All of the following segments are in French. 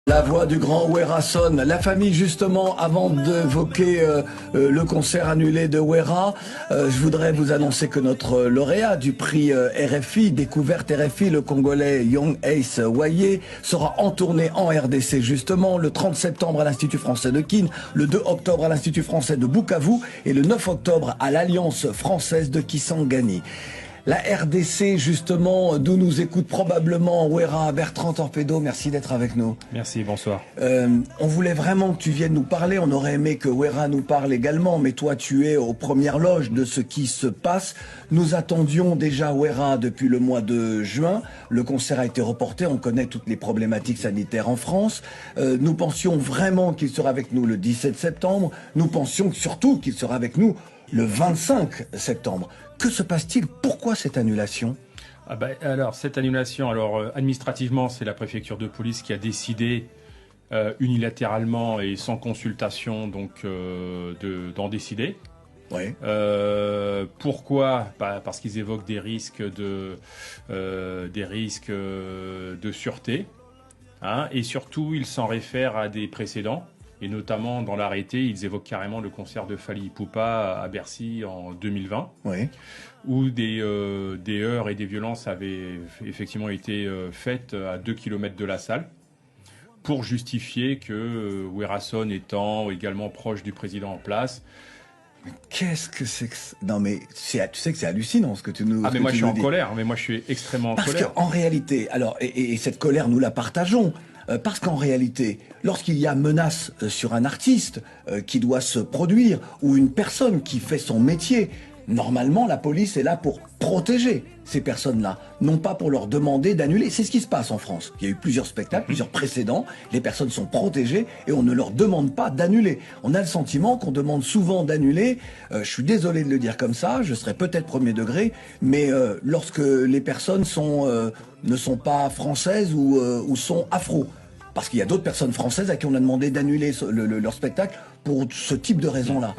La voix du grand Wera sonne. La famille, justement, avant d'évoquer le concert annulé de Wera, je voudrais vous annoncer que notre lauréat du prix RFI, découverte RFI, le Congolais Young Ace Waye, sera en tournée en RDC, justement, le 30 septembre à l'Institut français de Kin, le 2 octobre à l'Institut français de Bukavu et le 9 octobre à l'Alliance française de Kisangani. La RDC, justement, d'où nous écoute probablement Wera. Bertrand Torpedo, merci d'être avec nous. Merci, bonsoir. On voulait vraiment que tu viennes nous parler. On aurait aimé que Wera nous parle également, mais toi, tu es aux premières loges de ce qui se passe. Nous attendions déjà Wera depuis le mois de juin. Le concert a été reporté. On connaît toutes les problématiques sanitaires en France. Nous pensions vraiment qu'il serait avec nous le 17 septembre. Nous pensions surtout qu'il sera avec nous le 25 septembre. Que se passe-t-il? Pourquoi cette annulation? Alors, cette annulation, administrativement, c'est la préfecture de police qui a décidé unilatéralement et sans consultation d'en décider. Oui. Pourquoi? Parce qu'ils évoquent des risques de sûreté, hein, et surtout, ils s'en réfèrent à des précédents. Et notamment, dans l'arrêté, ils évoquent carrément le concert de Fally Ipupa à Bercy en 2020, oui, où des heurts et des violences avaient effectivement été faites à 2 km de la salle, pour justifier que Werason étant également proche du président en place. Mais qu'est-ce que c'est que ça? Non mais tu sais que c'est hallucinant ce que tu nous dis. Mais moi je suis en colère, mais moi je suis extrêmement en colère. Parce qu'en réalité, alors, et cette colère nous la partageons, parce qu'en réalité, lorsqu'il y a menace sur un artiste qui doit se produire, ou une personne qui fait son métier, normalement la police est là pour protéger ces personnes-là, non pas pour leur demander d'annuler. C'est ce qui se passe en France. Il y a eu plusieurs spectacles, plusieurs précédents, les personnes sont protégées et on ne leur demande pas d'annuler. On a le sentiment qu'on demande souvent d'annuler, je suis désolé de le dire comme ça, je serais peut-être premier degré, mais lorsque les personnes ne sont pas françaises ou sont afro. Parce qu'il y a d'autres personnes françaises à qui on a demandé d'annuler leur spectacle pour ce type de raison-là.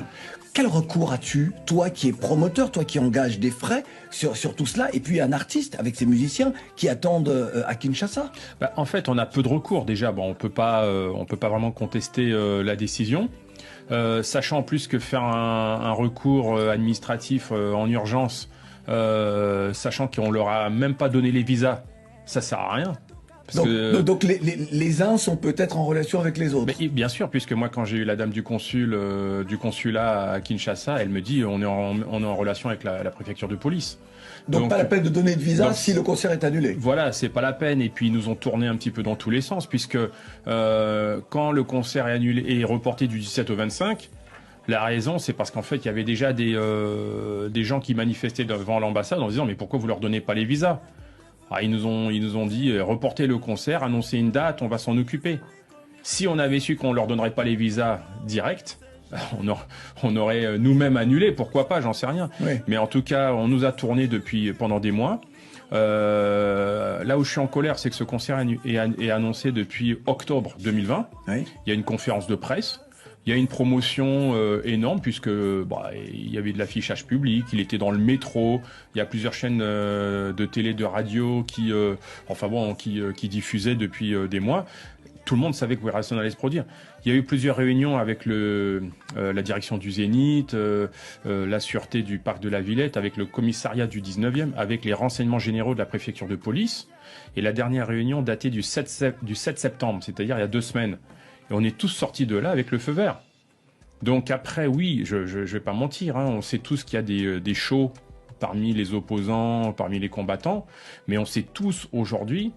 Quel recours as-tu, toi qui es promoteur, toi qui engages des frais sur tout cela, et puis un artiste avec ses musiciens qui attendent à Kinshasa? En fait, on a peu de recours déjà. Bon, on peut pas vraiment contester la décision. Sachant en plus que faire un recours administratif en urgence, sachant qu'on leur a même pas donné les visas, ça sert à rien. Donc les uns sont peut-être en relation avec les autres. Mais bien sûr, puisque moi quand j'ai eu la dame du consulat à Kinshasa, elle me dit on est en relation avec la préfecture de police. Donc pas la peine de donner de visa si le concert est annulé. Voilà, c'est pas la peine. Et puis ils nous ont tourné un petit peu dans tous les sens, puisque quand le concert est annulé et reporté du 17 au 25, la raison, c'est parce qu'en fait, il y avait déjà des gens qui manifestaient devant l'ambassade en disant mais pourquoi vous leur donnez pas les visas? Ils nous ont dit reporter le concert, annoncer une date, on va s'en occuper. Si on avait su qu'on leur donnerait pas les visas directs, on aurait nous-mêmes annulé, pourquoi pas, j'en sais rien. Oui. Mais en tout cas, on nous a tourné pendant des mois. Là où je suis en colère, c'est que ce concert est annoncé depuis octobre 2020. Oui. Il y a une conférence de presse. Il y a une promotion énorme puisque il y avait de l'affichage public, il était dans le métro, il y a plusieurs chaînes de télé, de radio qui diffusaient depuis des mois. Tout le monde savait que Werason allait se produire. Il y a eu plusieurs réunions avec la direction du Zénith, la sûreté du parc de la Villette, avec le commissariat du 19e, avec les renseignements généraux de la préfecture de police. Et la dernière réunion datée du 7 septembre, c'est-à-dire il y a 2 semaines. Et on est tous sortis de là avec le feu vert. Donc après, oui, je vais pas mentir, hein, on sait tous qu'il y a des shows parmi les opposants, parmi les combattants, mais on sait tous aujourd'hui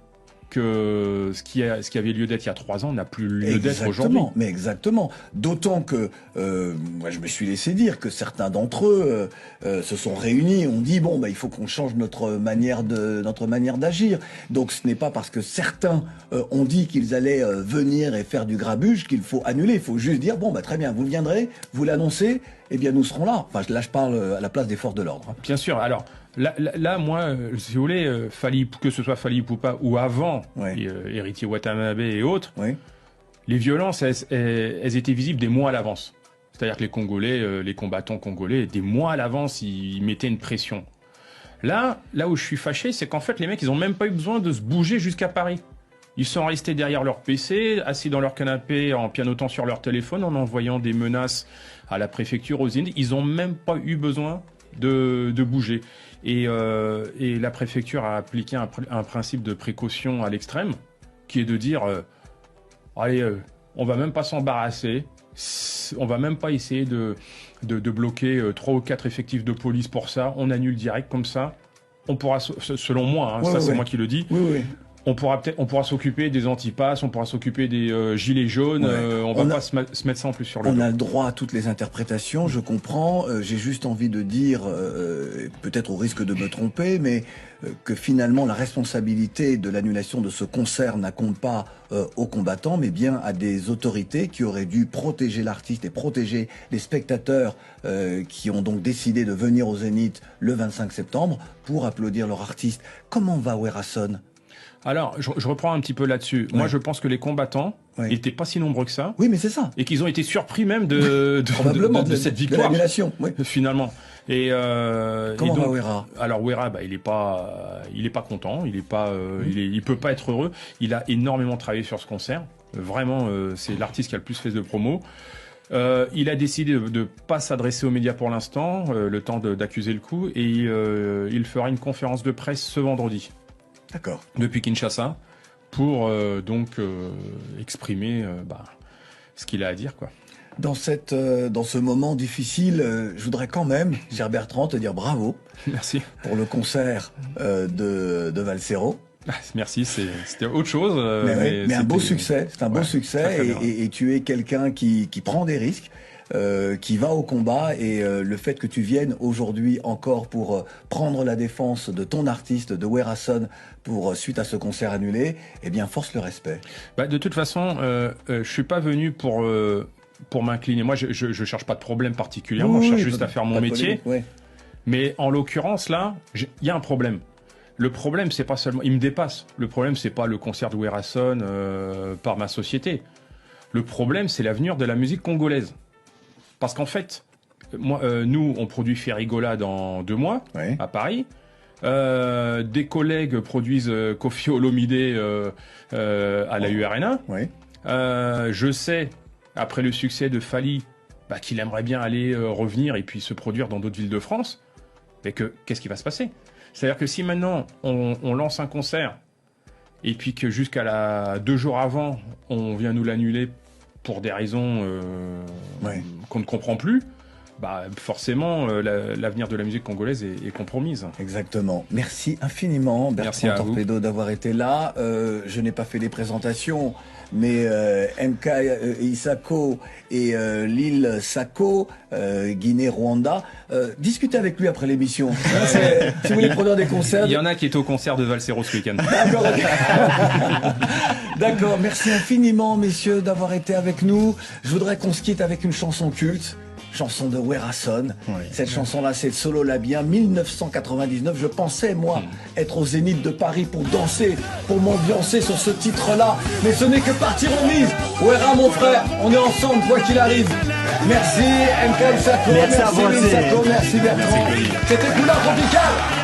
que ce qui avait lieu d'être il y a 3 ans n'a plus lieu d'être aujourd'hui. Mais exactement. D'autant que moi je me suis laissé dire que certains d'entre eux se sont réunis, ont dit bon il faut qu'on change notre manière d'agir. Donc ce n'est pas parce que certains ont dit qu'ils allaient venir et faire du grabuge qu'il faut annuler. Il faut juste dire bon très bien, vous viendrez, vous l'annoncez, eh bien nous serons là. Enfin là je parle à la place des forces de l'ordre. Hein. Bien sûr. Alors Là, moi, si vous voulez, que ce soit Fally Ipupa ou avant, oui. Héritier Watanabe et autres, oui. Les violences, elles étaient visibles des mois à l'avance. C'est-à-dire que les Congolais, les combattants congolais, des mois à l'avance, ils mettaient une pression. Là où je suis fâché, c'est qu'en fait, les mecs, ils ont même pas eu besoin de se bouger jusqu'à Paris. Ils sont restés derrière leur PC, assis dans leur canapé, en pianotant sur leur téléphone, en envoyant des menaces à la préfecture, aux Zénith. Ils ont même pas eu besoin de bouger. Et la préfecture a appliqué un principe de précaution à l'extrême, qui est de dire, allez, on va même pas s'embarrasser, on va même pas essayer de bloquer 3 ou 4 effectifs de police pour ça, on annule direct comme ça. On pourra, selon moi, hein, c'est moi qui le dis, on pourra s'occuper des antipasses, on pourra s'occuper des gilets jaunes, on va pas se mettre ça en plus sur le dos. On a le droit à toutes les interprétations, je comprends. J'ai juste envie de dire, peut-être au risque de me tromper, mais que finalement la responsabilité de l'annulation de ce concert n'incombe pas aux combattants, mais bien à des autorités qui auraient dû protéger l'artiste et protéger les spectateurs qui ont donc décidé de venir au Zénith le 25 septembre pour applaudir leur artiste. Comment va Werason ? Alors, je reprends un petit peu là-dessus. Moi, je pense que les combattants n'étaient pas si nombreux que ça. Oui, mais c'est ça. Et qu'ils ont été surpris même de cette victoire. De l'annulation, finalement. Et comment va Wera ? Alors Wera, il est pas content. Il peut pas être heureux. Il a énormément travaillé sur ce concert. Vraiment, c'est l'artiste qui a le plus fait de promo. Il a décidé de pas s'adresser aux médias pour l'instant, le temps d'accuser le coup, et il fera une conférence de presse ce vendredi. D'accord. Depuis Kinshasa, pour exprimer ce qu'il a à dire, quoi. Dans ce moment difficile, je voudrais quand même, cher Bertrand, te dire bravo. Merci. Pour le concert de Valsero. Merci, c'était autre chose. Mais un beau succès, c'est un beau succès, et tu es quelqu'un qui prend des risques. Qui va au combat, et le fait que tu viennes aujourd'hui encore pour prendre la défense de ton artiste, de Werason, suite à ce concert annulé, eh bien force le respect. De toute façon, je suis pas venu pour m'incliner. Moi, je cherche pas de problème particulièrement, je cherche juste à faire mon métier. Mais en l'occurrence là, il y a un problème. Le problème, c'est pas seulement, il me dépasse. Le problème, c'est pas le concert de Werason par ma société. Le problème, c'est l'avenir de la musique congolaise. Parce qu'en fait, nous, on produit Ferigola dans 2 mois, à Paris. Des collègues produisent Koffi Olomide à la URNA. Je sais, après le succès de Fally, qu'il aimerait bien aller revenir et puis se produire dans d'autres villes de France. Mais qu'est-ce qui va se passer ? C'est-à-dire que si maintenant, on lance un concert, et puis que jusqu'à 2 jours avant, on vient nous l'annuler pour des raisons qu'on ne comprend plus, forcément, l'avenir de la musique congolaise est compromise. Exactement. Merci infiniment, Bertrand Torpedo, d'avoir été là. Je n'ai pas fait les présentations, mais MK Isako et Lil Sako, Guinée-Rwanda, discutez avec lui après l'émission. Si vous voulez produire des concerts... Il y en a qui étaient au concert de Valsero ce week-end. D'accord. D'accord, merci infiniment, messieurs, d'avoir été avec nous. Je voudrais qu'on se quitte avec une chanson culte. Chanson de Werason. Cette chanson-là, c'est Solo Labien, 1999. Je pensais, moi, être au Zénith de Paris pour danser, pour m'ambiancer sur ce titre-là. Mais ce n'est que partie remise. Wera, mon frère, on est ensemble, quoi qu'il arrive. Merci, MK Isako, merci Lil Sako, merci Bertrand. C'était Couleur Tropicale.